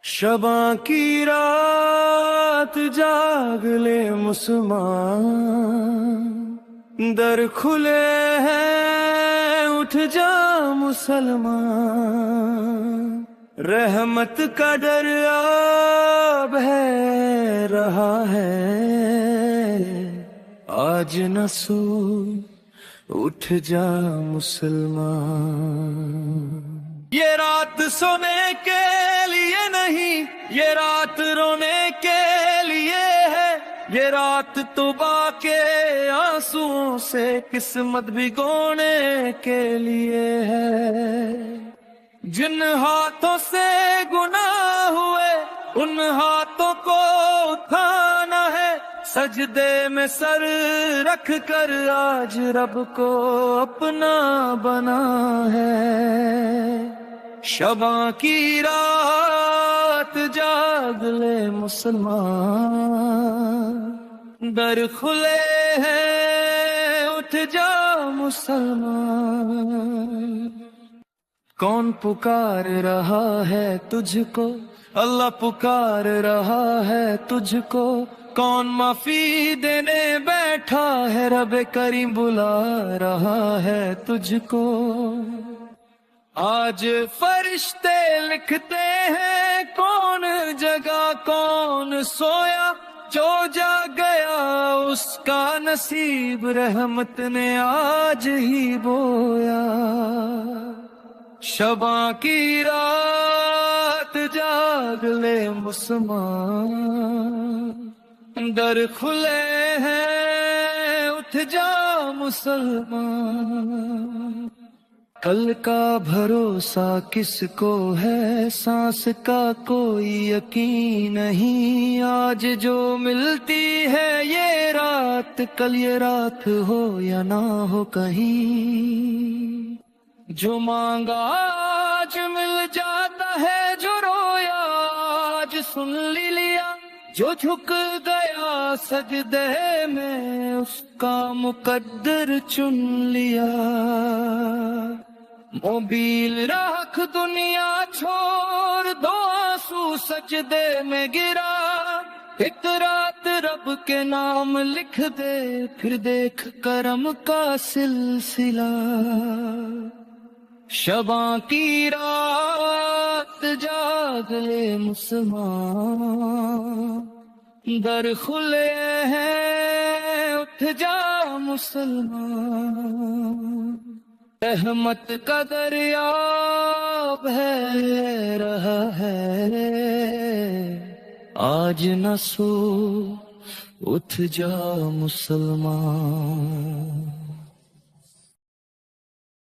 شباں کی رات جاگ لے مسلمان، در کھلے ہیں اٹھ جا مسلمان، رحمت کا دریا بہہ رہا ہے، آج نہ سو اٹھ جا مسلمان۔ یہ رات سونے کے لیے نہیں، یہ رات رونے کے لیے ہے، یہ رات توبہ کے آنسوؤں سے قسمت بھگونے کے لیے ہے۔ جن ہاتھوں سے گناہ ہوئے ان ہاتھوں کو اٹھانا ہے، سجدے میں سر رکھ کر آج رب کو اپنا بنا ہے۔ شباں کی رات جاگ لے مسلمان، در کھلے ہیں اٹھ جا مسلمان۔ کون پکار رہا ہے تجھ کو، اللہ پکار رہا ہے تجھ کو، کون معافی دینے بیٹھا ہے، رب کریم بلا رہا ہے تجھ کو۔ آج فرشتے لکھتے ہیں کون جگا کون سویا، جو جا گیا اس کا نصیب رحمت نے آج ہی بویا۔ شباں کی رات جاگ لے مسلمان، در کھلے ہیں اٹھ جا مسلمان۔ کل کا بھروسہ کس کو ہے، سانس کا کوئی یقین نہیں، آج جو ملتی ہے یہ رات، کل یہ رات ہو یا نہ ہو کہیں۔ جو مانگا آج مل جاتا ہے، جو رویا آج سن لیا، جو جھک گیا سجدے میں اس کا مقدر چن لیا۔ موبیل رکھ دنیا چھوڑ دو، آنسو سجدے میں گرا، ایک رات رب کے نام لکھ دے، پھر دیکھ کرم کا سلسلہ۔ شباں کی رات جاگ لے مسلمان، در کھلے ہیں اٹھ جا مسلمان، رحمت کا دریا بہہ رہا ہے، آج نہ سو اٹھ جا مسلمان۔